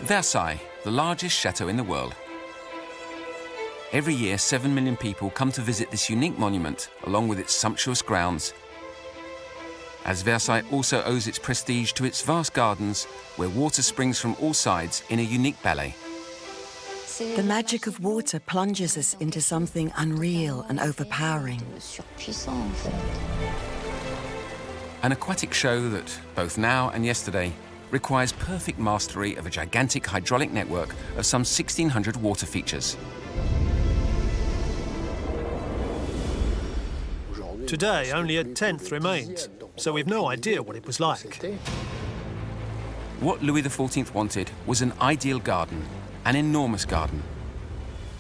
Versailles, the largest chateau in the world. Every year, 7 million people come to visit this unique monument, along with its sumptuous grounds. As Versailles also owes its prestige to its vast gardens, where water springs from all sides in a unique ballet. The magic of water plunges us into something unreal and overpowering. An aquatic show that, both now and yesterday, requires perfect mastery of a gigantic hydraulic network of some 1,600 water features. Today, only a tenth remains, so we've no idea what it was like. What Louis XIV wanted was an ideal garden, an enormous garden.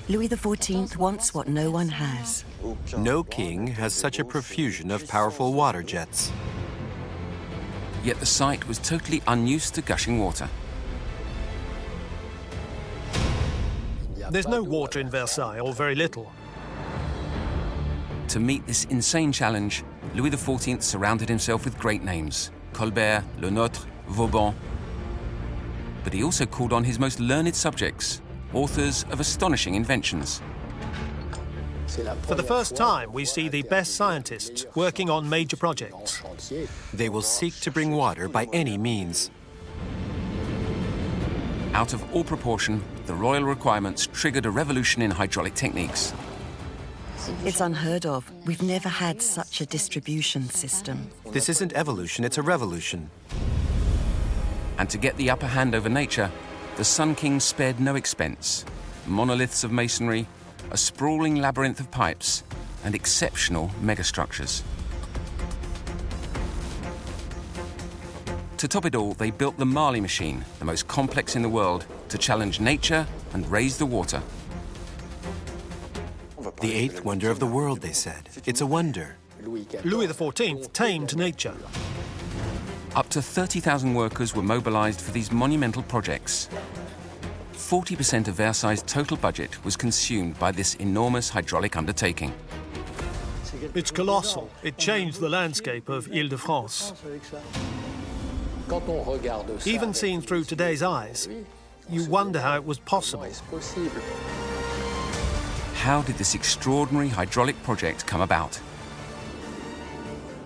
Louis XIV wants what no one has. No king has such a profusion of powerful water jets. Yet the site was totally unused to gushing water. There's no water in Versailles, or very little. To meet this insane challenge, Louis XIV surrounded himself with great names: Colbert, Le Nôtre, Vauban. But he also called on his most learned subjects, authors of astonishing inventions. For the first time, we see the best scientists working on major projects. They will seek to bring water by any means. Out of all proportion, the royal requirements triggered a revolution in hydraulic techniques. It's unheard of. We've never had such a distribution system. This isn't evolution, it's a revolution. And to get the upper hand over nature, the Sun King spared no expense. Monoliths of masonry, a sprawling labyrinth of pipes, and exceptional megastructures. To top it all, they built the Marley machine, the most complex in the world, to challenge nature and raise the water. The eighth wonder of the world, they said. It's a wonder. Louis XIV tamed nature. Up to 30,000 workers were mobilized for these monumental projects. 40% of Versailles' total budget was consumed by this enormous hydraulic undertaking. It's colossal. It changed the landscape of Île-de-France. Even seen through today's eyes, you wonder how it was possible. How did this extraordinary hydraulic project come about?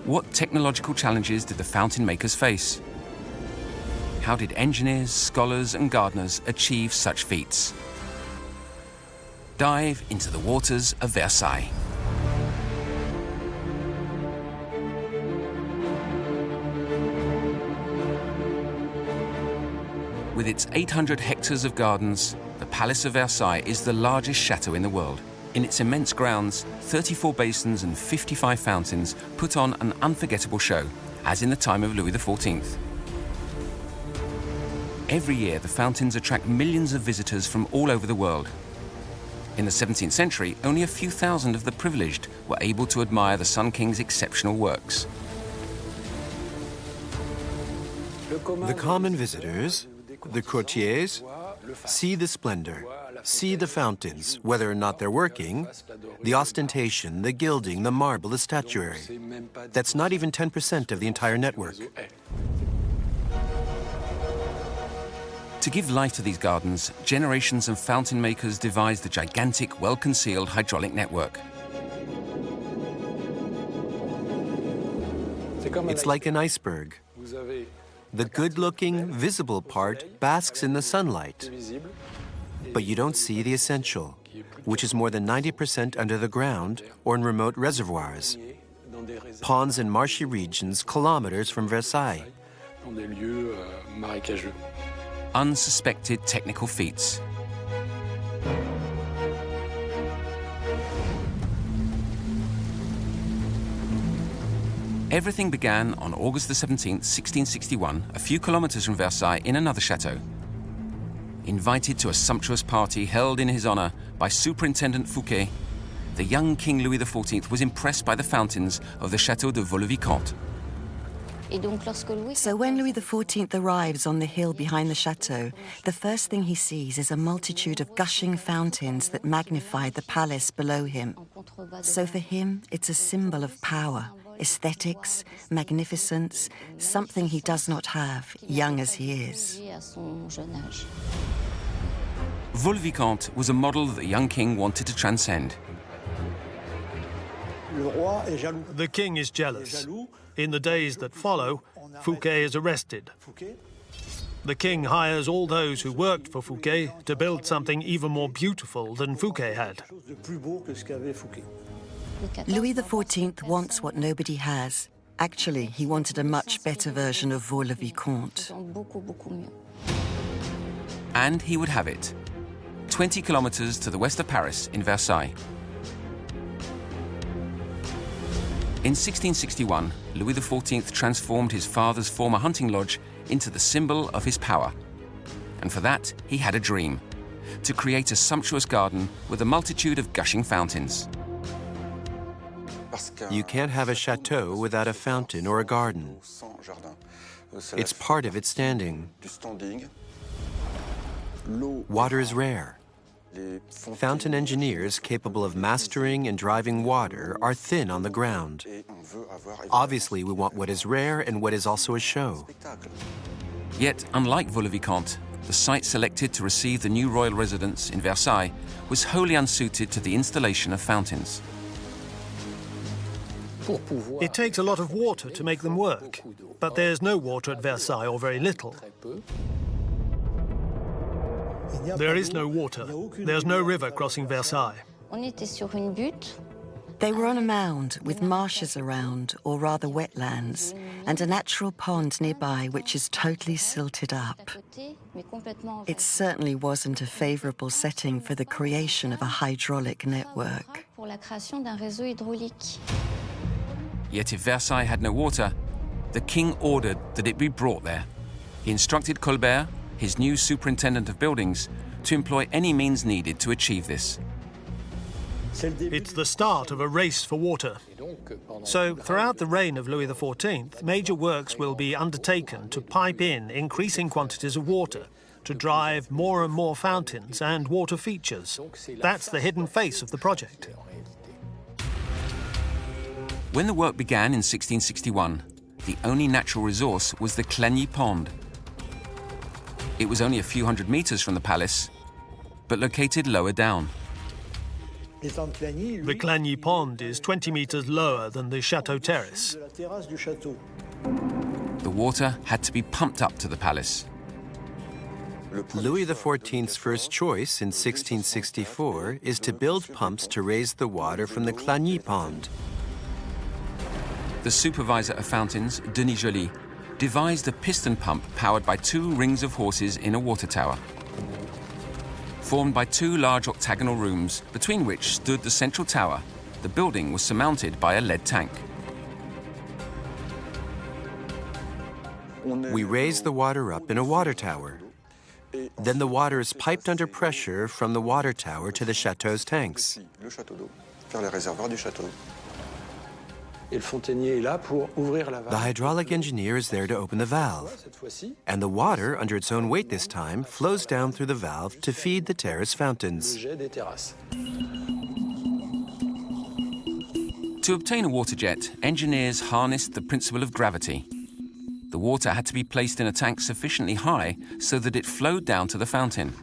What technological challenges did the fountain makers face? How did engineers, scholars, and gardeners achieve such feats? Dive into the waters of Versailles. With its 800 hectares of gardens, the Palace of Versailles is the largest chateau in the world. In its immense grounds, 34 basins and 55 fountains put on an unforgettable show, as in the time of Louis XIV. Every year, the fountains attract millions of visitors from all over the world. In the 17th century, only a few thousand of the privileged were able to admire the Sun King's exceptional works. The common visitors, the courtiers, see the splendor, see the fountains, whether or not they're working, the ostentation, the gilding, the marble, the statuary. That's not even 10% of the entire network. To give life to these gardens, generations of fountain makers devised the gigantic, well-concealed hydraulic network. It's like an iceberg. The good-looking, visible part basks in the sunlight. But you don't see the essential, which is more than 90% under the ground or in remote reservoirs. Ponds in marshy regions kilometers from Versailles. Unsuspected technical feats. Everything began on August the 17th, 1661, a few kilometers from Versailles in another chateau. Invited to a sumptuous party held in his honor by Superintendent Fouquet, the young King Louis XIV was impressed by the fountains of the Château de Vaux-le-Vicomte. So when Louis XIV arrives on the hill behind the chateau, the first thing he sees is a multitude of gushing fountains that magnify the palace below him. So for him, it's a symbol of power. aesthetics, magnificence, something he does not have, young as he is. Vaux-le-Vicomte was a model that the young king wanted to transcend. The king is jealous. In the days that follow, Fouquet is arrested. The king hires all those who worked for Fouquet to build something even more beautiful than Fouquet had. Louis XIV wants what nobody has. Actually, he wanted a much better version of Vaux-le-Vicomte. And he would have it. 20 kilometers to the west of Paris, in Versailles. In 1661, Louis XIV transformed his father's former hunting lodge into the symbol of his power. And for that, he had a dream: to create a sumptuous garden with a multitude of gushing fountains. You can't have a chateau without a fountain or a garden. It's part of its standing. Water is rare. Fountain engineers capable of mastering and driving water are thin on the ground. Obviously, we want what is rare and what is also a show. Yet, unlike Vaux-le-Vicomte, the site selected to receive the new royal residence in Versailles was wholly unsuited to the installation of fountains. It takes a lot of water to make them work, but there's no water at Versailles, or very little. There is no water. There's no river crossing Versailles. They were on a mound with marshes around, or rather wetlands, and a natural pond nearby which is totally silted up. It certainly wasn't a favorable setting for the creation of a hydraulic network. Yet if Versailles had no water, the king ordered that it be brought there. He instructed Colbert, his new superintendent of buildings, to employ any means needed to achieve this. It's the start of a race for water. So, throughout the reign of Louis XIV, major works will be undertaken to pipe in increasing quantities of water, to drive more and more fountains and water features. That's the hidden face of the project. When the work began in 1661, the only natural resource was the Clagny Pond. It was only a few hundred meters from the palace, but located lower down. The Clagny Pond is 20 meters lower than the Chateau Terrace. The water had to be pumped up to the palace. Louis XIV's first choice in 1664 is to build pumps to raise the water from the Clagny Pond. The supervisor of fountains, Denis Joly, devised a piston pump powered by 2 rings of horses in a water tower. Formed by 2 large octagonal rooms, between which stood the central tower, the building was surmounted by a lead tank. We raise the water up in a water tower. Then the water is piped under pressure from the water tower to the chateau's tanks. The hydraulic engineer is there to open the valve, and the water, under its own weight this time, flows down through the valve to feed the terrace fountains. To obtain a water jet, engineers harnessed the principle of gravity. The water had to be placed in a tank sufficiently high so that it flowed down to the fountain.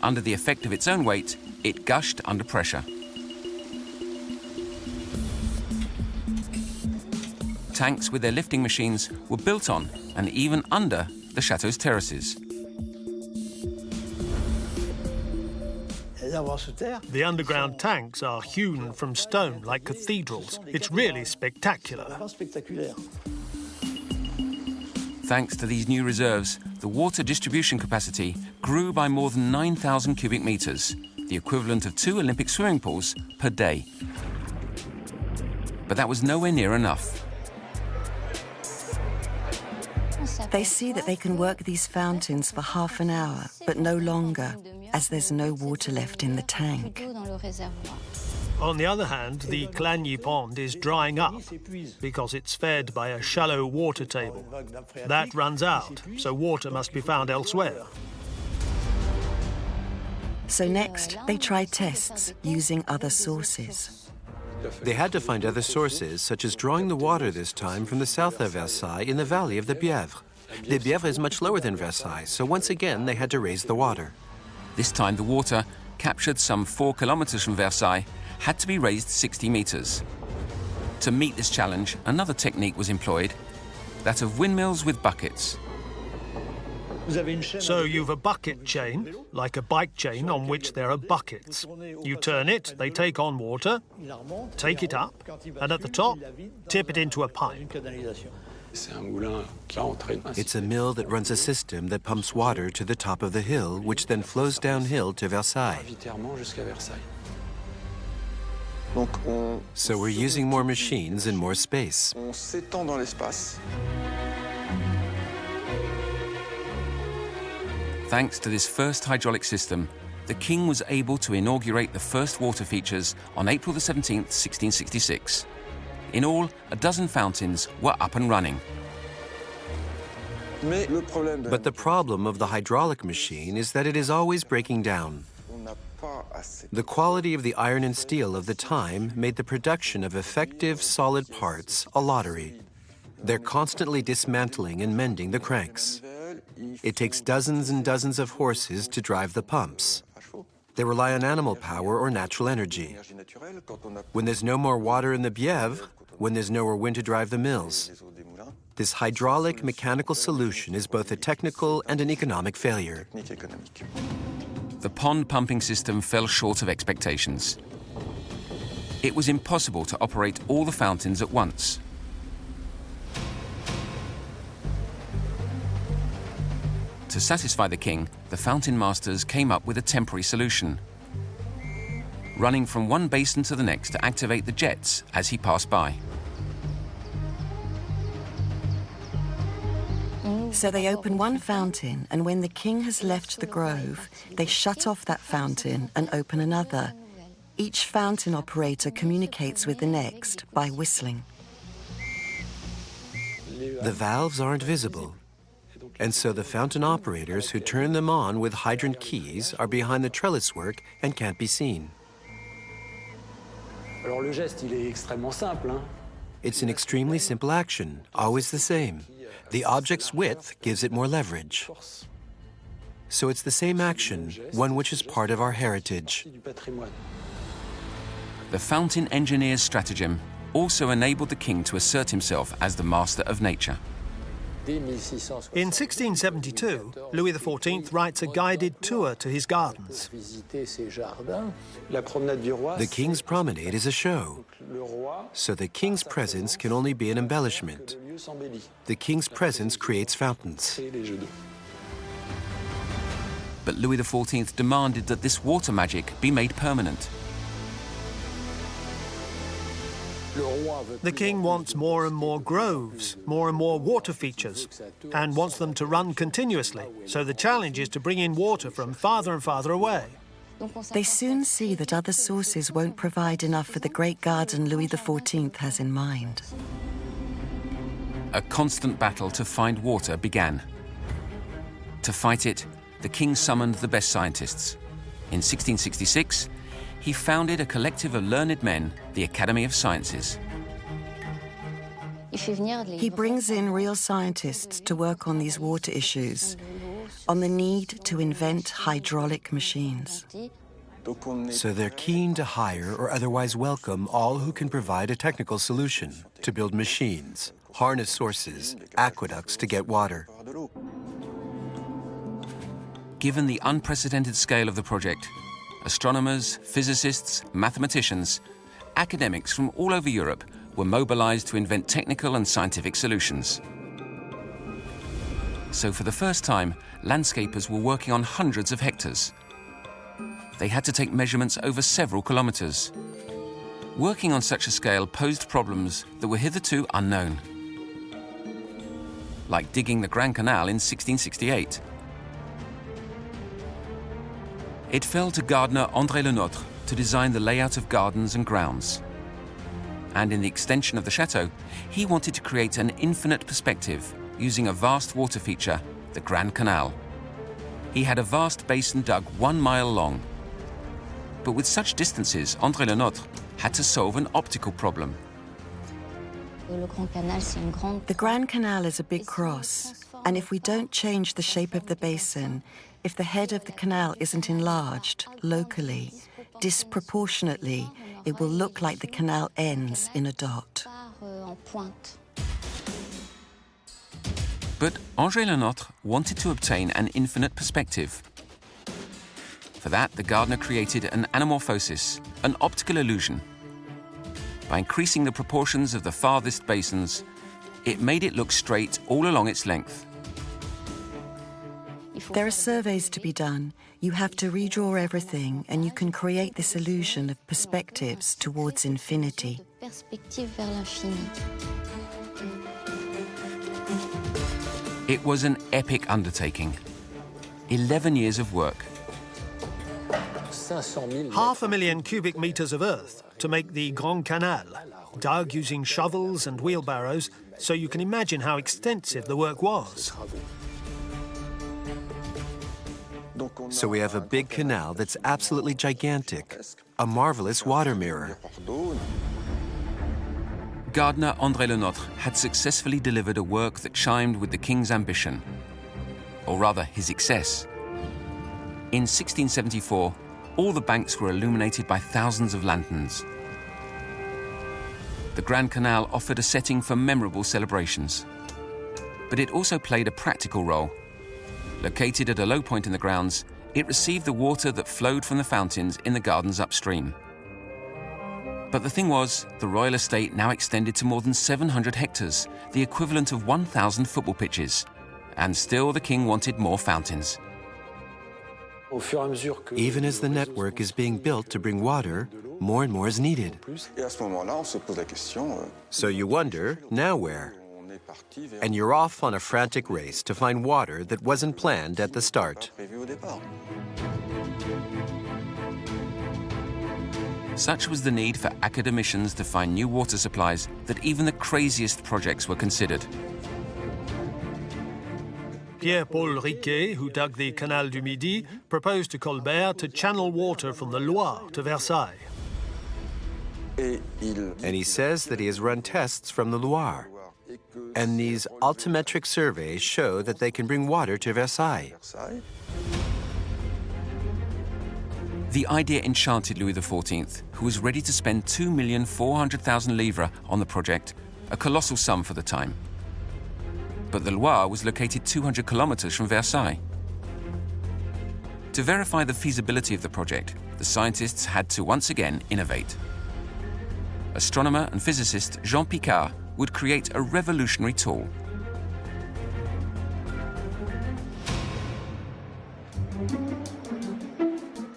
Under the effect of its own weight, it gushed under pressure. Tanks with their lifting machines were built on and even under the chateau's terraces. The underground tanks are hewn from stone like cathedrals. It's really spectacular. Thanks to these new reserves, the water distribution capacity grew by more than 9,000 cubic meters, the equivalent of 2 Olympic swimming pools per day. But that was nowhere near enough. They see that they can work these fountains for half an hour, but no longer, as there's no water left in the tank. On the other hand, the Clagny Pond is drying up because it's fed by a shallow water table. That runs out, so water must be found elsewhere. So next, they try tests using other sources. They had to find other sources, such as drawing the water this time from the south of Versailles in the valley of the Bièvre. The Bièvre is much lower than Versailles, so once again they had to raise the water. This time the water, captured some 4 kilometers from Versailles, had to be raised 60 meters. To meet this challenge, another technique was employed, that of windmills with buckets. So you've a bucket chain, like a bike chain on which there are buckets. You turn it, they take on water, take it up, and at the top, tip it into a pipe. It's a mill that runs a system that pumps water to the top of the hill, which then flows downhill to Versailles. So we're using more machines and more space. Thanks to this first hydraulic system, the king was able to inaugurate the first water features on April the 17th, 1666. In all, a dozen fountains were up and running. But the problem of the hydraulic machine is that it is always breaking down. The quality of the iron and steel of the time made the production of effective, solid parts a lottery. They're constantly dismantling and mending the cranks. It takes dozens and dozens of horses to drive the pumps. They rely on animal power or natural energy. When there's no more water in the Bièvre, when there's nowhere wind to drive the mills, this hydraulic mechanical solution is both a technical and an economic failure. The pond pumping system fell short of expectations. It was impossible to operate all the fountains at once. To satisfy the king, the fountain masters came up with a temporary solution, running from one basin to the next to activate the jets as he passed by. So they open one fountain, and when the king has left the grove, they shut off that fountain and open another. Each fountain operator communicates with the next by whistling. The valves aren't visible, and so the fountain operators who turn them on with hydrant keys are behind the trellis work and can't be seen. It's an extremely simple action, always the same. The object's width gives it more leverage. So it's the same action, one which is part of our heritage. The fountain engineer's stratagem also enabled the king to assert himself as the master of nature. In 1672, Louis XIV writes a guided tour to his gardens. The king's promenade is a show, so the king's presence can only be an embellishment. The king's presence creates fountains. But Louis XIV demanded that this water magic be made permanent. The king wants more and more groves, more and more water features, and wants them to run continuously. So the challenge is to bring in water from farther and farther away. They soon see that other sources won't provide enough for the great garden Louis XIV has in mind. A constant battle to find water began. To fight it, the king summoned the best scientists. In 1666, he founded a collective of learned men, the Academy of Sciences. He brings in real scientists to work on these water issues, on the need to invent hydraulic machines. So they're keen to hire or otherwise welcome all who can provide a technical solution to build machines, harness sources, aqueducts to get water. Given the unprecedented scale of the project, astronomers, physicists, mathematicians, academics from all over Europe were mobilized to invent technical and scientific solutions. So for the first time, landscapers were working on hundreds of hectares. They had to take measurements over several kilometers. Working on such a scale posed problems that were hitherto unknown, like digging the Grand Canal in 1668. It fell to gardener André Le Nôtre to design the layout of gardens and grounds. And in the extension of the chateau, he wanted to create an infinite perspective using a vast water feature, the Grand Canal. He had a vast basin dug 1 mile long. But with such distances, André Le Nôtre had to solve an optical problem. The Grand Canal is a big cross, and if we don't change the shape of the basin, if the head of the canal isn't enlarged locally, disproportionately, it will look like the canal ends in a dot. But André Le Nôtre wanted to obtain an infinite perspective. For that, the gardener created an anamorphosis, an optical illusion. By increasing the proportions of the farthest basins, it made it look straight all along its length. There are surveys to be done. You have to redraw everything, and you can create this illusion of perspectives towards infinity. It was an epic undertaking. 11 years of work. 500,000 cubic meters of earth to make the Grand Canal, dug using shovels and wheelbarrows, so you can imagine how extensive the work was. So we have a big canal that's absolutely gigantic, a marvelous water mirror. Gardener André Le Nôtre had successfully delivered a work that chimed with the king's ambition, or rather his excess. In 1674, all the banks were illuminated by thousands of lanterns. The Grand Canal offered a setting for memorable celebrations, but it also played a practical role. Located at a low point in the grounds, it received the water that flowed from the fountains in the gardens upstream. But the thing was, the royal estate now extended to more than 700 hectares, the equivalent of 1,000 football pitches, and still the king wanted more fountains. Even as the network is being built to bring water, more and more is needed. So you wonder, now where? And you're off on a frantic race to find water that wasn't planned at the start. Such was the need for academicians to find new water supplies that even the craziest projects were considered. Pierre-Paul Riquet, who dug the Canal du Midi, proposed to Colbert to channel water from the Loire to Versailles. And he says that he has run tests from the Loire. And these altimetric surveys show that they can bring water to Versailles. The idea enchanted Louis XIV, who was ready to spend 2,400,000 livres on the project, a colossal sum for the time. But the Loire was located 200 kilometers from Versailles. To verify the feasibility of the project, the scientists had to once again innovate. Astronomer and physicist Jean Picard would create a revolutionary tool.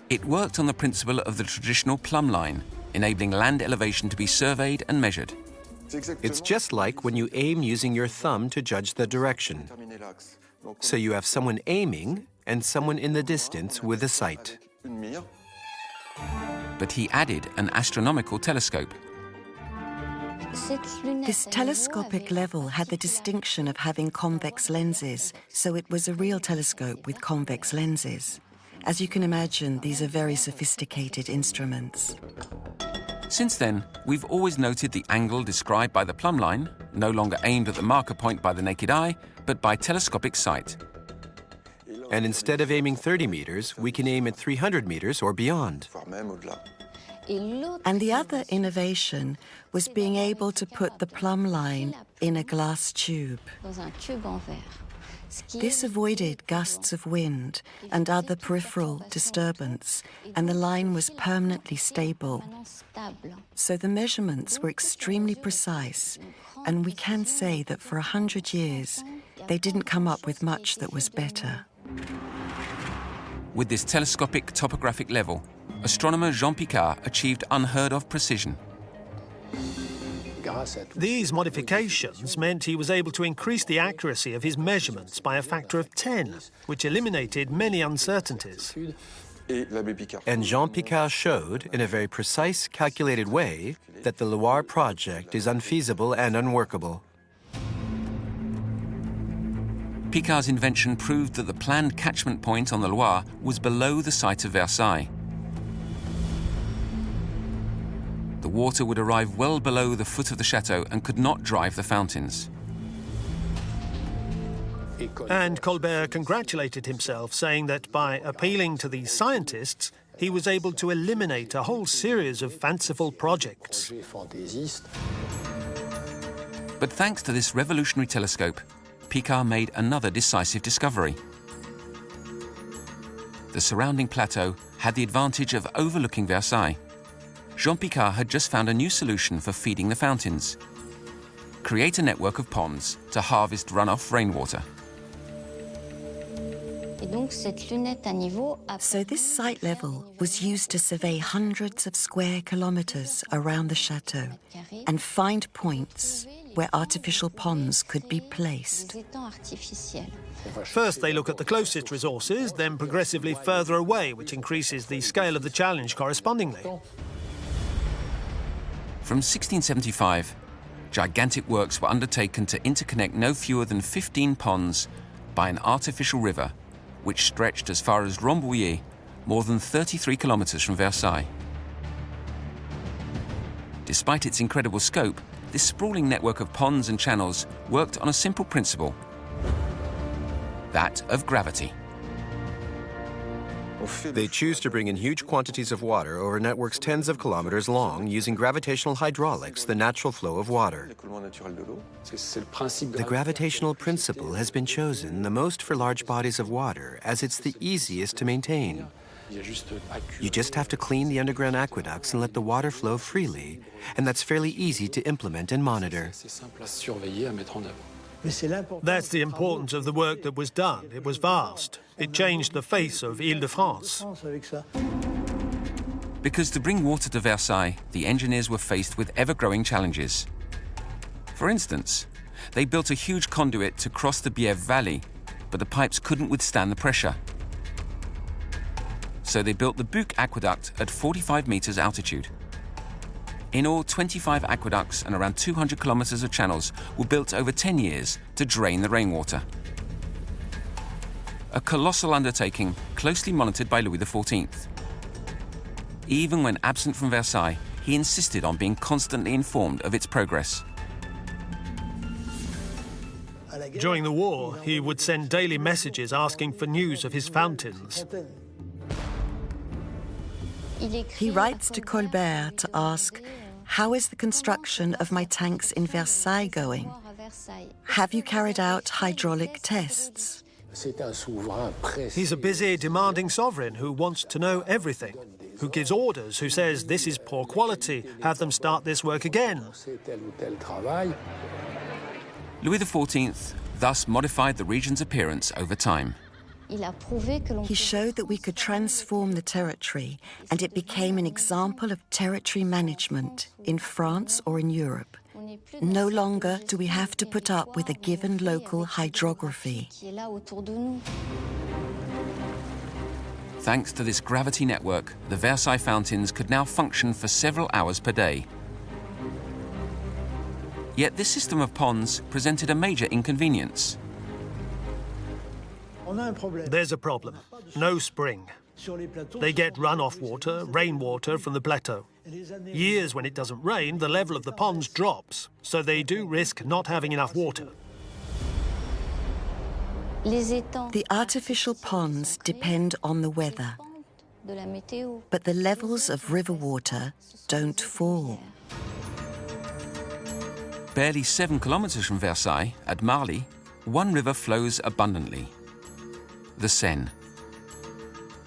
It worked on the principle of the traditional plumb line, enabling land elevation to be surveyed and measured. It's just like when you aim using your thumb to judge the direction. So you have someone aiming and someone in the distance with a sight. But he added an astronomical telescope. This telescopic level had the distinction of having convex lenses, so it was a real telescope with convex lenses. As you can imagine, these are very sophisticated instruments. Since then, we've always noted the angle described by the plumb line, no longer aimed at the marker point by the naked eye, but by telescopic sight. And instead of aiming 30 meters, we can aim at 300 meters or beyond. And the other innovation was being able to put the plumb line in a glass tube. This avoided gusts of wind and other peripheral disturbance, and the line was permanently stable. So the measurements were extremely precise, and we can say that for 100 years, they didn't come up with much that was better. With this telescopic topographic level, astronomer Jean Picard achieved unheard-of precision. These modifications meant he was able to increase the accuracy of his measurements by a factor of 10, which eliminated many uncertainties. And Jean Picard showed, in a very precise, calculated way, that the Loire project is unfeasible and unworkable. Picard's invention proved that the planned catchment point on the Loire was below the site of Versailles. The water would arrive well below the foot of the chateau and could not drive the fountains. And Colbert congratulated himself, saying that by appealing to these scientists, he was able to eliminate a whole series of fanciful projects. But thanks to this revolutionary telescope, Picard made another decisive discovery. The surrounding plateau had the advantage of overlooking Versailles. Jean Picard had just found a new solution for feeding the fountains: create a network of ponds to harvest runoff rainwater. So this sight level was used to survey hundreds of square kilometers around the chateau and find points where artificial ponds could be placed. First, they look at the closest resources, then progressively further away, which increases the scale of the challenge correspondingly. From 1675, gigantic works were undertaken to interconnect no fewer than 15 ponds by an artificial river, which stretched as far as Rambouillet, more than 33 kilometers from Versailles. Despite its incredible scope, this sprawling network of ponds and channels worked on a simple principle: that of gravity. They choose to bring in huge quantities of water over networks tens of kilometers long using gravitational hydraulics, the natural flow of water. The gravitational principle has been chosen the most for large bodies of water as it's the easiest to maintain. You just have to clean the underground aqueducts and let the water flow freely, and that's fairly easy to implement and monitor. That's the importance of the work that was done. It was vast. It changed the face of Île-de-France. Because to bring water to Versailles, the engineers were faced with ever-growing challenges. For instance, they built a huge conduit to cross the Bièvre Valley, but the pipes couldn't withstand the pressure. So they built the Buc Aqueduct at 45 meters altitude. In all, 25 aqueducts and around 200 kilometers of channels were built over 10 years to drain the rainwater. A colossal undertaking closely monitored by Louis XIV. Even when absent from Versailles, he insisted on being constantly informed of its progress. During the war, he would send daily messages asking for news of his fountains. He writes to Colbert to ask, "How is the construction of my tanks in Versailles going? Have you carried out hydraulic tests?" He's a busy, demanding sovereign who wants to know everything, who gives orders, who says this is poor quality, have them start this work again. Louis XIV thus modified the region's appearance over time. He showed that we could transform the territory, and it became an example of territory management in France or in Europe. No longer do we have to put up with a given local hydrography. Thanks to this gravity network, the Versailles fountains could now function for several hours per day. Yet this system of ponds presented a major inconvenience. There's a problem. No spring. They get runoff water, rainwater from the plateau. Years when it doesn't rain, the level of the ponds drops, so they do risk not having enough water. The artificial ponds depend on the weather, but the levels of river water don't fall. Barely 7 kilometers from Versailles, at Marly, one river flows abundantly: the Seine.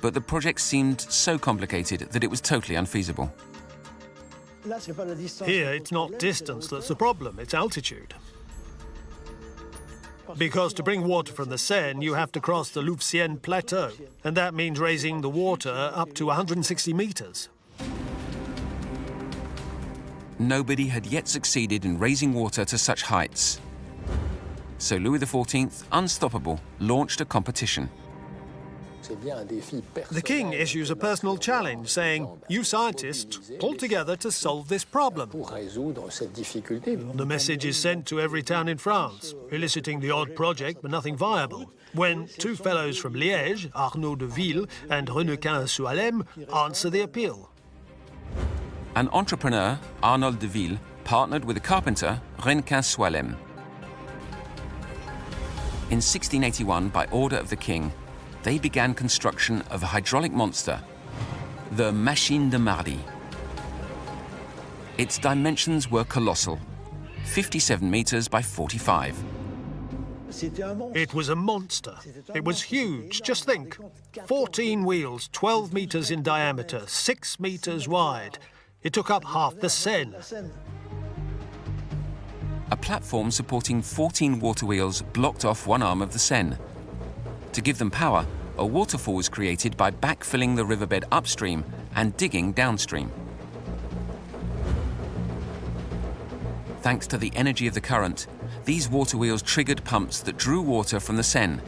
But the project seemed so complicated that it was totally unfeasible. Here, it's not distance that's the problem, it's altitude. Because to bring water from the Seine, you have to cross the Louveciennes Plateau, and that means raising the water up to 160 meters. Nobody had yet succeeded in raising water to such heights. So Louis XIV, unstoppable, launched a competition. The king issues a personal challenge, saying, "You scientists, pull together to solve this problem." The message is sent to every town in France, eliciting the odd project but nothing viable, when two fellows from Liège, Arnaud de Ville and Renequin-Sualem, answer the appeal. An entrepreneur, Arnold de Ville, partnered with a carpenter, Renquin-Soilem. In 1681, by order of the king, they began construction of a hydraulic monster, the Machine de Marly. Its dimensions were colossal, 57 meters by 45. It was a monster. It was huge. Just think. 14 wheels, 12 meters in diameter, 6 meters wide. It took up half the Seine. A platform supporting 14 water wheels blocked off one arm of the Seine. To give them power, a waterfall was created by backfilling the riverbed upstream and digging downstream. Thanks to the energy of the current, these water wheels triggered pumps that drew water from the Seine.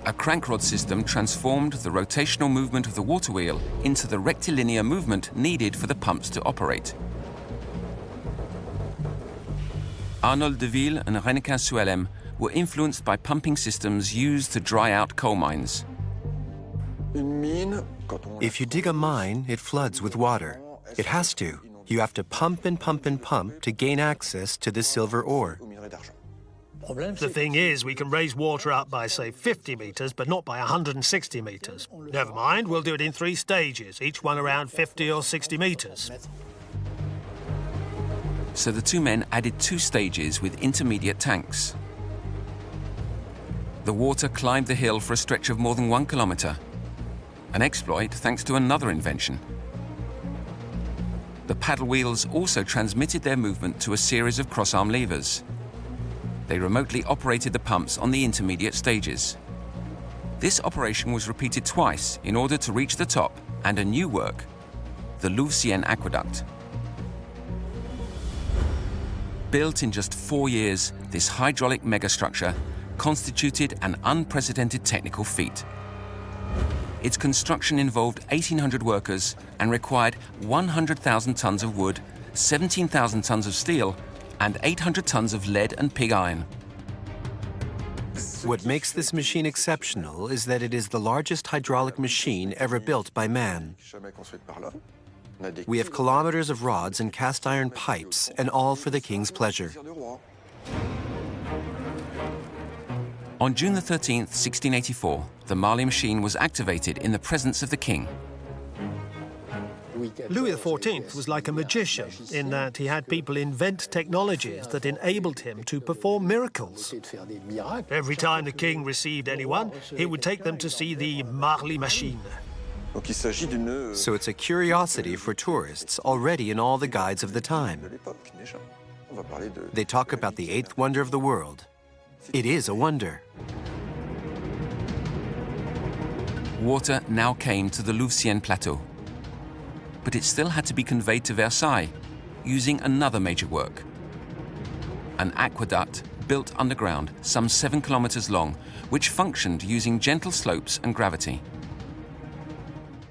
A crankrod system transformed the rotational movement of the water wheel into the rectilinear movement needed for the pumps to operate. Arnold de Ville and Renquin-Soilem were influenced by pumping systems used to dry out coal mines. If you dig a mine, it floods with water. It has to. You have to pump and pump and pump to gain access to the silver ore. The thing is, we can raise water up by, say, 50 meters, but not by 160 meters. Never mind, we'll do it in 3 stages, each one around 50 or 60 meters. So the two men added 2 stages with intermediate tanks. The water climbed the hill for a stretch of more than 1 kilometer, an exploit thanks to another invention. The paddle wheels also transmitted their movement to a series of cross-arm levers. They remotely operated the pumps on the intermediate stages. This operation was repeated twice in order to reach the top and a new work, the Louveciennes Aqueduct. Built in just 4 years, this hydraulic megastructure constituted an unprecedented technical feat. Its construction involved 1,800 workers and required 100,000 tons of wood, 17,000 tons of steel, and 800 tons of lead and pig iron. What makes this machine exceptional is that it is the largest hydraulic machine ever built by man. We have kilometers of rods and cast iron pipes, and all for the king's pleasure. On June the 13th, 1684, the Marly machine was activated in the presence of the king. Louis XIV was like a magician in that he had people invent technologies that enabled him to perform miracles. Every time the king received anyone, he would take them to see the Marly machine. So it's a curiosity for tourists already in all the guides of the time. They talk about the 8th wonder of the world. It is a wonder. Water now came to the Louveciennes plateau. But it still had to be conveyed to Versailles using another major work. An aqueduct built underground, some 7 kilometers long, which functioned using gentle slopes and gravity.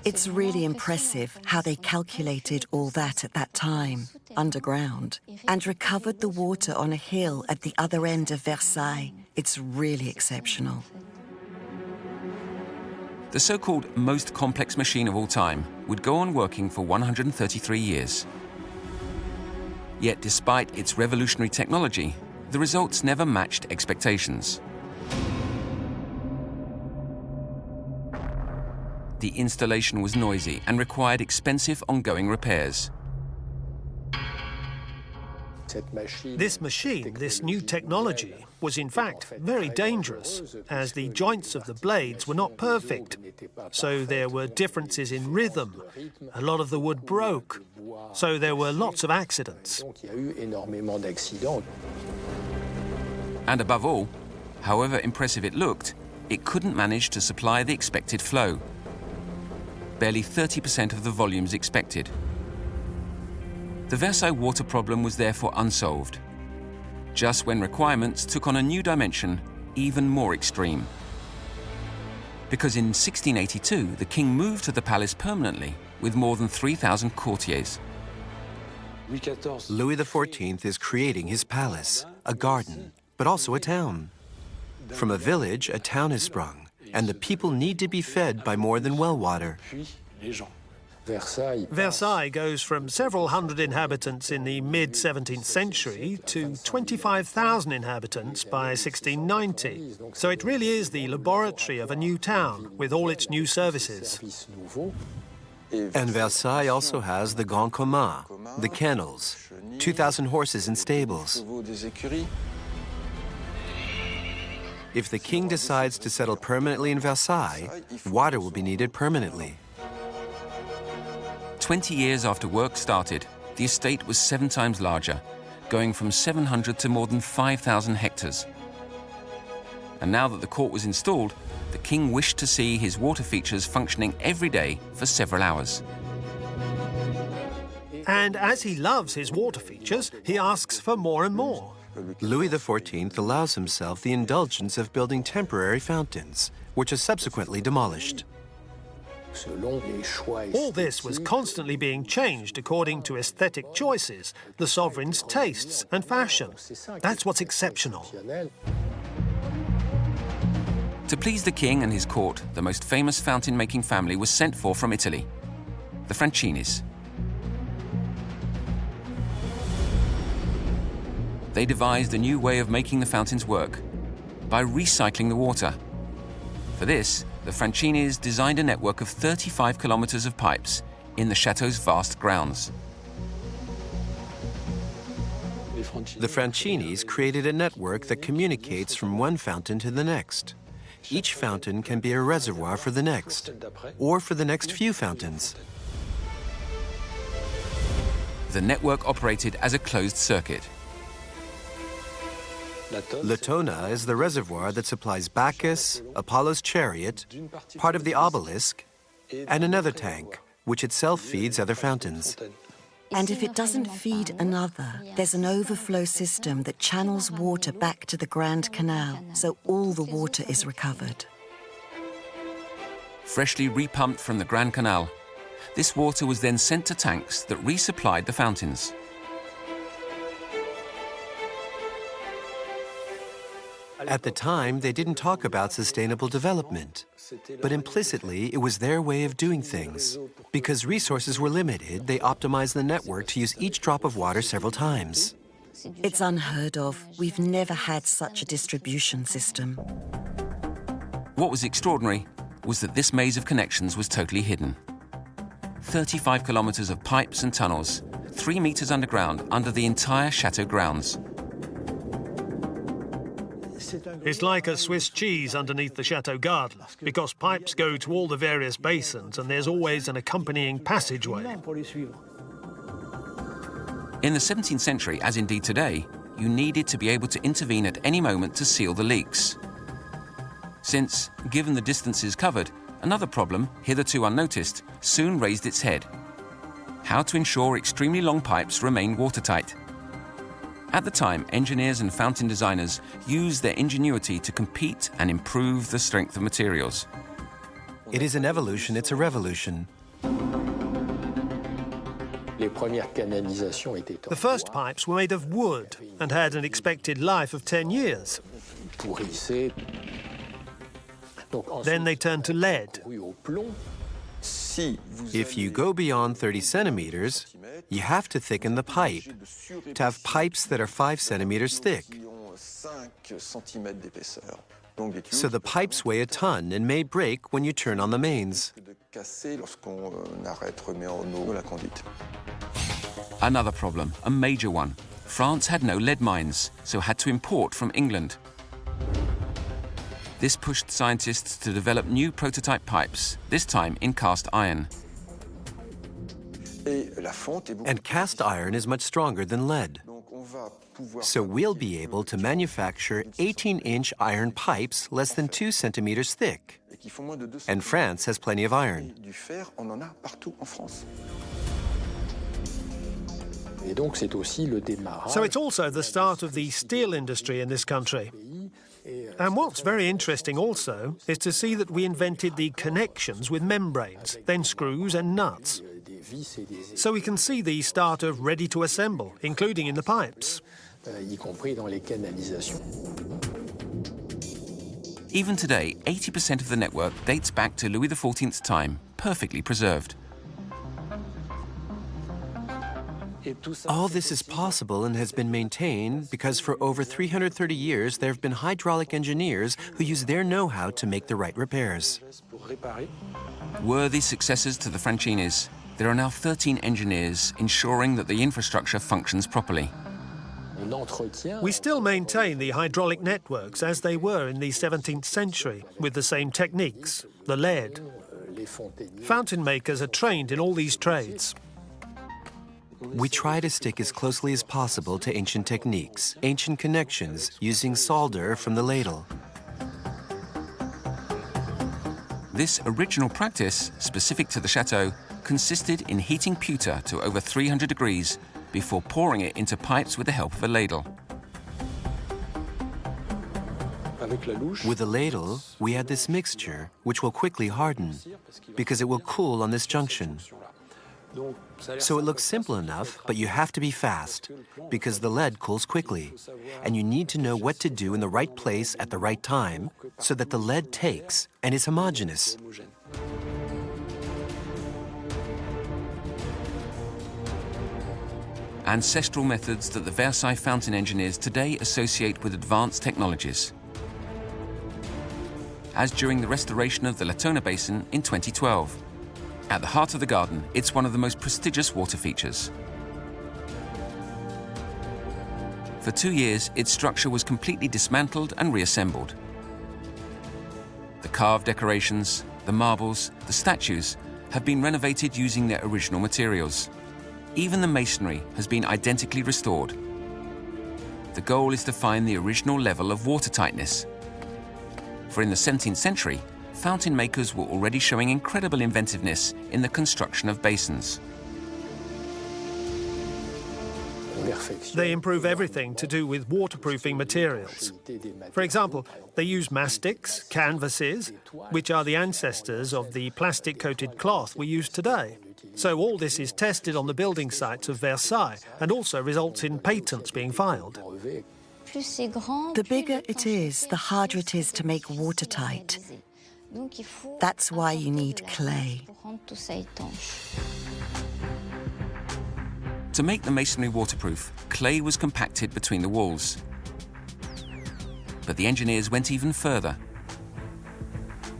It's really impressive how they calculated all that at that time, underground, and recovered the water on a hill at the other end of Versailles. It's really exceptional. The so-called most complex machine of all time would go on working for 133 years. Yet despite its revolutionary technology, the results never matched expectations. The installation was noisy and required expensive ongoing repairs. This machine, this new technology, was in fact very dangerous, as the joints of the blades were not perfect. So there were differences in rhythm. A lot of the wood broke. So there were lots of accidents. And above all, however impressive it looked, it couldn't manage to supply the expected flow. Barely 30% of the volumes expected. The Versailles water problem was therefore unsolved, just when requirements took on a new dimension, even more extreme. Because in 1682, the king moved to the palace permanently with more than 3,000 courtiers. Louis XIV is creating his palace, a garden, but also a town. From a village, a town has sprung, and the people need to be fed by more than well water. Versailles goes from several hundred inhabitants in the mid-17th century to 25,000 inhabitants by 1690. So it really is the laboratory of a new town with all its new services. And Versailles also has the Grand Commun, the kennels, 2,000 horses and stables. If the king decides to settle permanently in Versailles, water will be needed permanently. 20 years after work started, the estate was 7 times larger, going from 700 to more than 5,000 hectares. And now that the court was installed, the king wished to see his water features functioning every day for several hours. And as he loves his water features, he asks for more and more. Louis XIV allows himself the indulgence of building temporary fountains, which are subsequently demolished. All this was constantly being changed according to aesthetic choices, the sovereign's tastes and fashion. That's what's exceptional. To please the king and his court, the most famous fountain-making family was sent for from Italy, the Francinis. They devised a new way of making the fountains work, by recycling the water. For this, the Francinis designed a network of 35 kilometers of pipes in the chateau's vast grounds. The Francinis created a network that communicates from one fountain to the next. Each fountain can be a reservoir for the next, or for the next few fountains. The network operated as a closed circuit. Latona is the reservoir that supplies Bacchus, Apollo's chariot, part of the obelisk, and another tank, which itself feeds other fountains. And if it doesn't feed another, there's an overflow system that channels water back to the Grand Canal, so all the water is recovered. Freshly repumped from the Grand Canal, this water was then sent to tanks that resupplied the fountains. At the time, they didn't talk about sustainable development, but implicitly, it was their way of doing things. Because resources were limited, they optimized the network to use each drop of water several times. It's unheard of. We've never had such a distribution system. What was extraordinary was that this maze of connections was totally hidden. 35 kilometers of pipes and tunnels, 3 meters underground under the entire chateau grounds. It's like a Swiss cheese underneath the chateau garden, because pipes go to all the various basins and there's always an accompanying passageway. In the 17th century, as indeed today, you needed to be able to intervene at any moment to seal the leaks. Since, given the distances covered, another problem, hitherto unnoticed, soon raised its head: how to ensure extremely long pipes remain watertight. At the time, engineers and fountain designers used their ingenuity to compete and improve the strength of materials. It is an evolution, it's a revolution. The first pipes were made of wood and had an expected life of 10 years. Then they turned to lead. If you go beyond 30 centimeters, you have to thicken the pipe, to have pipes that are 5 centimeters thick. So the pipes weigh a ton and may break when you turn on the mains. Another problem, a major one. France had no lead mines, so had to import from England. This pushed scientists to develop new prototype pipes, this time in cast iron. And cast iron is much stronger than lead. So we'll be able to manufacture 18-inch iron pipes less than 2 centimeters thick. And France has plenty of iron. So it's also the start of the steel industry in this country. And what's very interesting also is to see that we invented the connections with membranes, then screws and nuts. So we can see the start of ready to assemble, including in the pipes. Even today, 80% of the network dates back to Louis XIV's time, perfectly preserved. All this is possible and has been maintained because for over 330 years there have been hydraulic engineers who use their know-how to make the right repairs. Worthy successors to the Francinis, there are now 13 engineers ensuring that the infrastructure functions properly. We still maintain the hydraulic networks as they were in the 17th century, with the same techniques, the lead. Fountain makers are trained in all these trades. We try to stick as closely as possible to ancient techniques, ancient connections, using solder from the ladle. This original practice, specific to the chateau, consisted in heating pewter to over 300 degrees before pouring it into pipes with the help of a ladle. With the ladle, we add this mixture, which will quickly harden, because it will cool on this junction. So it looks simple enough, but you have to be fast, because the lead cools quickly, and you need to know what to do in the right place at the right time, so that the lead takes and is homogeneous. Ancestral methods that the Versailles fountain engineers today associate with advanced technologies. As during the restoration of the Latona Basin in 2012. At the heart of the garden, it's one of the most prestigious water features. For 2 years, its structure was completely dismantled and reassembled. The carved decorations, the marbles, the statues have been renovated using their original materials. Even the masonry has been identically restored. The goal is to find the original level of water tightness. For in the 17th century, fountain makers were already showing incredible inventiveness in the construction of basins. They improve everything to do with waterproofing materials. For example, they use mastics, canvases, which are the ancestors of the plastic-coated cloth we use today. So all this is tested on the building sites of Versailles and also results in patents being filed. The bigger it is, the harder it is to make watertight. That's why you need clay. To make the masonry waterproof, clay was compacted between the walls. But the engineers went even further.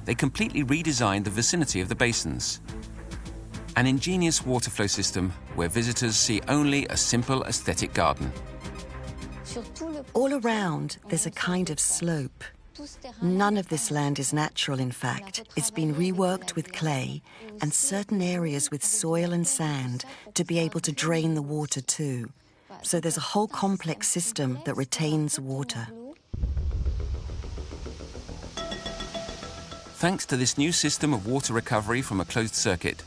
They completely redesigned the vicinity of the basins. An ingenious water flow system where visitors see only a simple aesthetic garden. All around, there's a kind of slope. None of this land is natural, in fact. It's been reworked with clay and certain areas with soil and sand to be able to drain the water too. So there's a whole complex system that retains water. Thanks to this new system of water recovery from a closed circuit,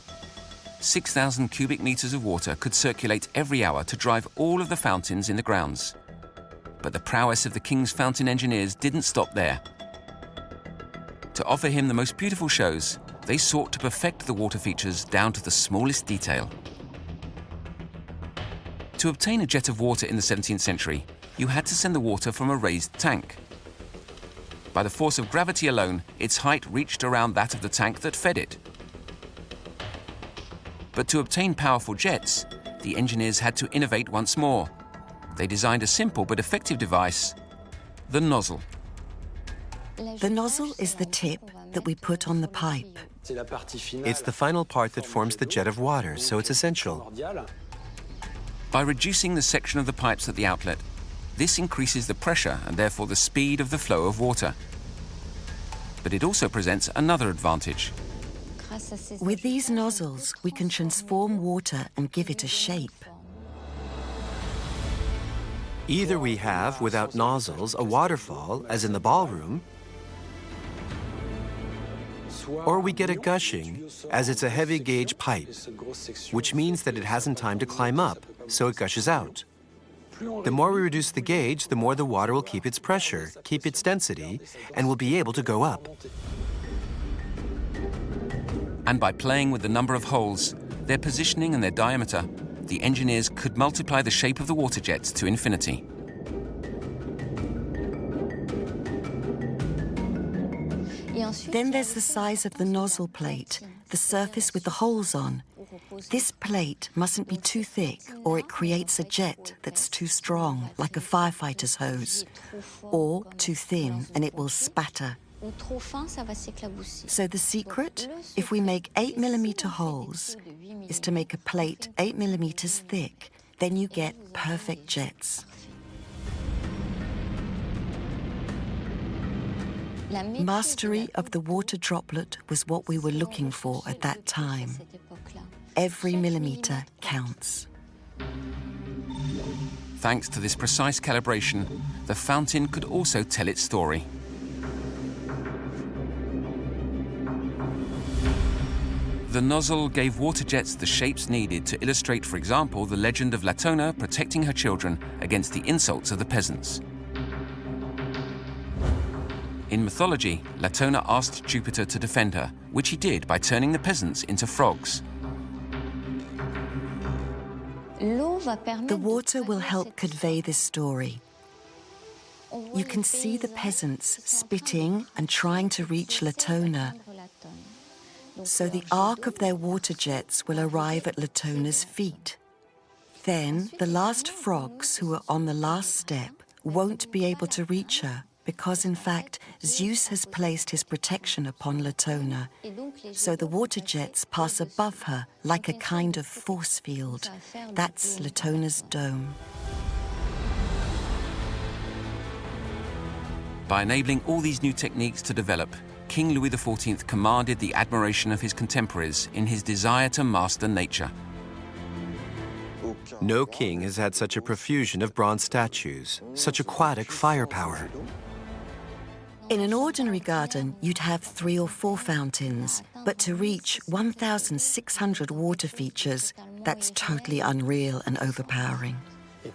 6,000 cubic meters of water could circulate every hour to drive all of the fountains in the grounds. But the prowess of the King's fountain engineers didn't stop there. To offer him the most beautiful shows, they sought to perfect the water features down to the smallest detail. To obtain a jet of water in the 17th century, you had to send the water from a raised tank. By the force of gravity alone, its height reached around that of the tank that fed it. But to obtain powerful jets, the engineers had to innovate once more. They designed a simple but effective device, the nozzle. The nozzle is the tip that we put on the pipe. It's the final part that forms the jet of water, so it's essential. By reducing the section of the pipes at the outlet, this increases the pressure and therefore the speed of the flow of water. But it also presents another advantage. With these nozzles, we can transform water and give it a shape. Either we have, without nozzles, a waterfall, as in the ballroom, or we get a gushing, as it's a heavy gauge pipe, which means that it hasn't time to climb up, so it gushes out. The more we reduce the gauge, the more the water will keep its pressure, keep its density, and will be able to go up. And by playing with the number of holes, their positioning and their diameter, the engineers could multiply the shape of the water jets to infinity. Then there's the size of the nozzle plate, the surface with the holes on. This plate mustn't be too thick or it creates a jet that's too strong, like a firefighter's hose, or too thin and it will spatter. So the secret, if we make 8mm holes, is to make a plate 8mm thick. Then you get perfect jets. Mastery of the water droplet was what we were looking for at that time. Every millimeter counts. Thanks to this precise calibration, the fountain could also tell its story. The nozzle gave water jets the shapes needed to illustrate, for example, the legend of Latona protecting her children against the insults of the peasants. In mythology, Latona asked Jupiter to defend her, which he did by turning the peasants into frogs. The water will help convey this story. You can see the peasants spitting and trying to reach Latona. So the arc of their water jets will arrive at Latona's feet. Then the last frogs who are on the last step won't be able to reach her because, in fact, Zeus has placed his protection upon Latona. So the water jets pass above her like a kind of force field. That's Latona's dome. By enabling all these new techniques to develop, King Louis XIV commanded the admiration of his contemporaries in his desire to master nature. No king has had such a profusion of bronze statues, such aquatic firepower. In an ordinary garden, you'd have 3 or 4 fountains, but to reach 1,600 water features, that's totally unreal and overpowering.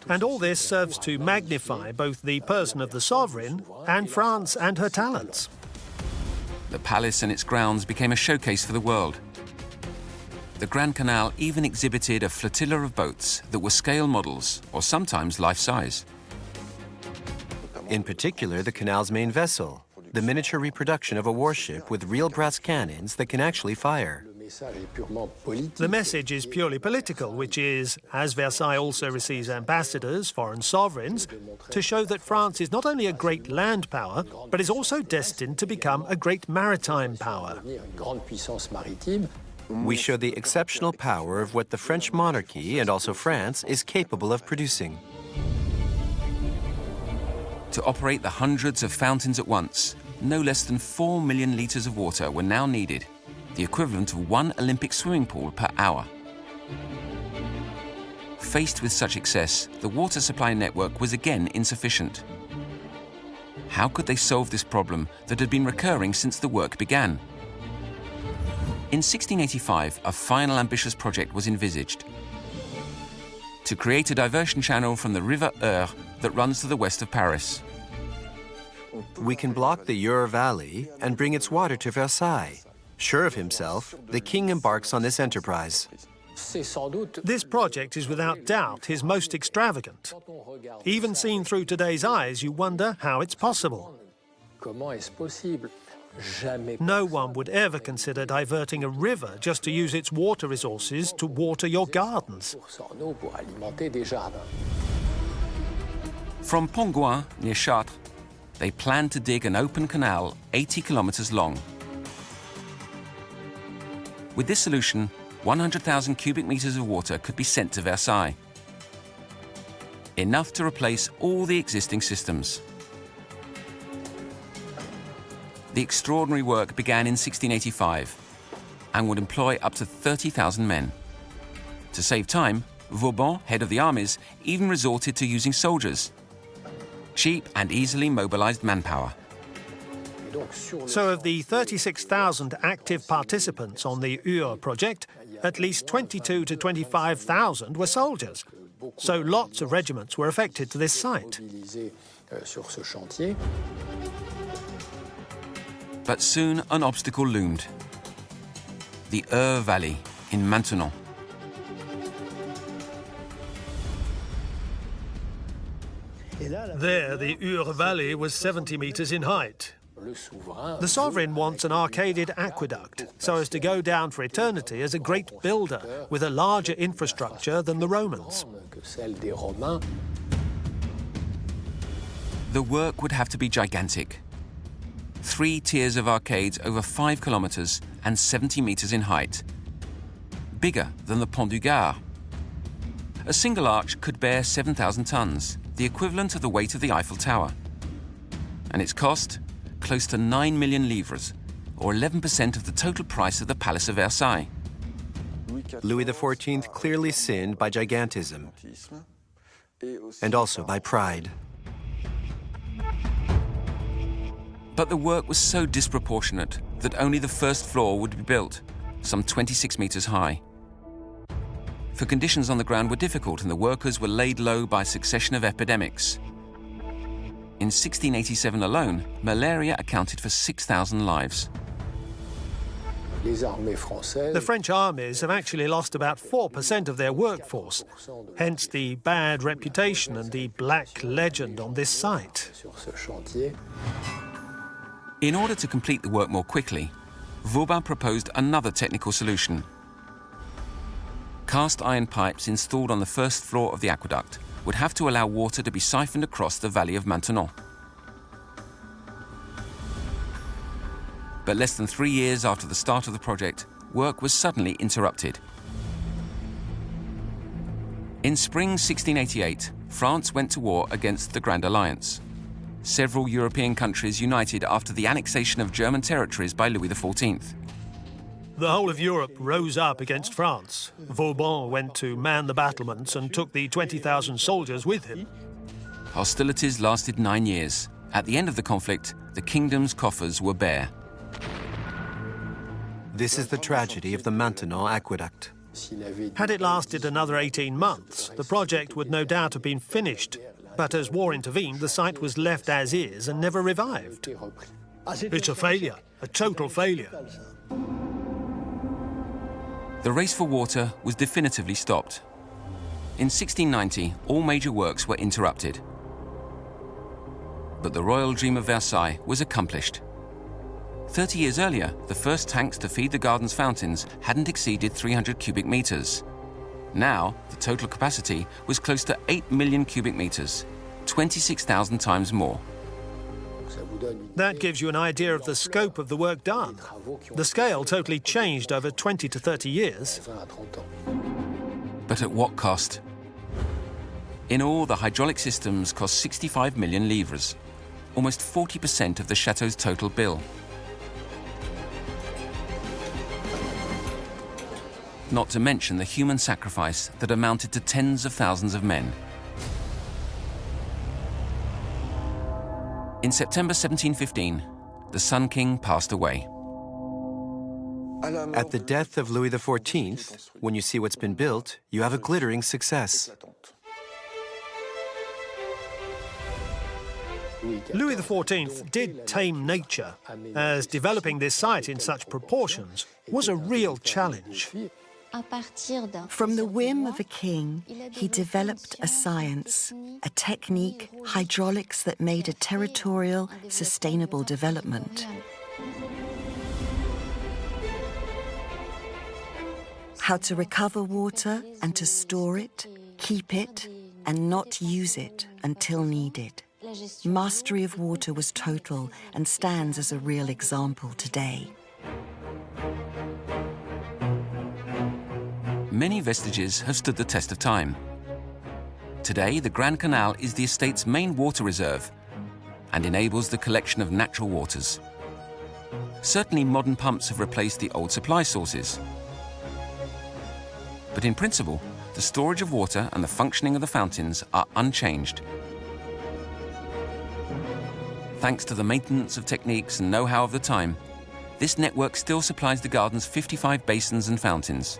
And all this serves to magnify both the person of the sovereign and France and her talents. The palace and its grounds became a showcase for the world. The Grand Canal even exhibited a flotilla of boats that were scale models, or sometimes life-size. In particular, the canal's main vessel, the miniature reproduction of a warship with real brass cannons that can actually fire. The message is purely political, which is, as Versailles also receives ambassadors, foreign sovereigns, to show that France is not only a great land power, but is also destined to become a great maritime power. We show the exceptional power of what the French monarchy, and also France, is capable of producing. To operate the hundreds of fountains at once, no less than 4 million litres of water were now needed, the equivalent of 1 Olympic swimming pool per hour. Faced with such excess, the water supply network was again insufficient. How could they solve this problem that had been recurring since the work began? In 1685, a final ambitious project was envisaged: to create a diversion channel from the river Eure that runs to the west of Paris. We can block the Eure Valley and bring its water to Versailles. Sure of himself, the king embarks on this enterprise. This project is without doubt his most extravagant. Even seen through today's eyes, you wonder how it's possible. No one would ever consider diverting a river just to use its water resources to water your gardens. From Pont-Gouin, near Chartres, they planned to dig an open canal 80 kilometers long. With this solution, 100,000 cubic meters of water could be sent to Versailles. Enough to replace all the existing systems. The extraordinary work began in 1685 and would employ up to 30,000 men. To save time, Vauban, head of the armies, even resorted to using soldiers. Cheap and easily mobilized manpower. So of the 36,000 active participants on the Eure project, at least 22 to 25,000 were soldiers. So lots of regiments were affected to this site. But soon an obstacle loomed: the Eure Valley in Maintenon. There, the Eure Valley was 70 meters in height. The sovereign wants an arcaded aqueduct so as to go down for eternity as a great builder with a larger infrastructure than the Romans. The work would have to be gigantic. 3 tiers of arcades over 5 kilometers and 70 meters in height. Bigger than the Pont du Gard. A single arch could bear 7,000 tons, the equivalent of the weight of the Eiffel Tower. And its cost? Close to 9 million livres, or 11% of the total price of the Palace of Versailles. Louis XIV clearly sinned by gigantism and also by pride. But the work was so disproportionate that only the first floor would be built, some 26 meters high. For conditions on the ground were difficult and the workers were laid low by a succession of epidemics. In 1687 alone, malaria accounted for 6,000 lives. The French armies have actually lost about 4% of their workforce, hence the bad reputation and the black legend on this site. In order to complete the work more quickly, Vauban proposed another technical solution. Cast iron pipes installed on the first floor of the aqueduct would have to allow water to be siphoned across the valley of Maintenon. But less than 3 years after the start of the project, work was suddenly interrupted. In spring 1688, France went to war against the Grand Alliance. Several European countries united after the annexation of German territories by Louis XIV. The whole of Europe rose up against France. Vauban went to man the battlements and took the 20,000 soldiers with him. Hostilities lasted 9 years. At the end of the conflict, the kingdom's coffers were bare. This is the tragedy of the Maintenon aqueduct. Had it lasted another 18 months, the project would no doubt have been finished. But as war intervened, the site was left as is and never revived. It's a failure, a total failure. The race for water was definitively stopped. In 1690, all major works were interrupted. But the royal dream of Versailles was accomplished. 30 years earlier, the first tanks to feed the garden's fountains hadn't exceeded 300 cubic meters. Now, the total capacity was close to 8 million cubic meters, 26,000 times more. That gives you an idea of the scope of the work done. The scale totally changed over 20 to 30 years. But at what cost? In all, the hydraulic systems cost 65 million livres, almost 40% of the chateau's total bill. Not to mention the human sacrifice that amounted to tens of thousands of men. In September 1715, the Sun King passed away. At the death of Louis XIV, when you see what's been built, you have a glittering success. Louis XIV did tame nature, as developing this site in such proportions was a real challenge. From the whim of a king, he developed a science, a technique, hydraulics that made a territorial, sustainable development. How to recover water and to store it, keep it, and not use it until needed. Mastery of water was total and stands as a real example today. Many vestiges have stood the test of time. Today, the Grand Canal is the estate's main water reserve and enables the collection of natural waters. Certainly, modern pumps have replaced the old supply sources. But in principle, the storage of water and the functioning of the fountains are unchanged. Thanks to the maintenance of techniques and know-how of the time, this network still supplies the garden's 55 basins and fountains,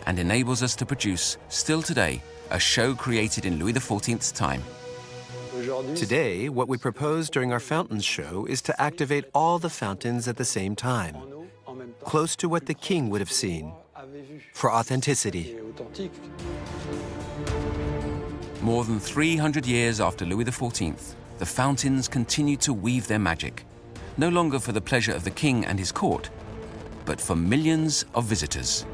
and enables us to produce, still today, a show created in Louis XIV's time. Today, what we propose during our fountains show is to activate all the fountains at the same time, close to what the king would have seen, for authenticity. More than 300 years after Louis XIV, the fountains continue to weave their magic, no longer for the pleasure of the king and his court, but for millions of visitors.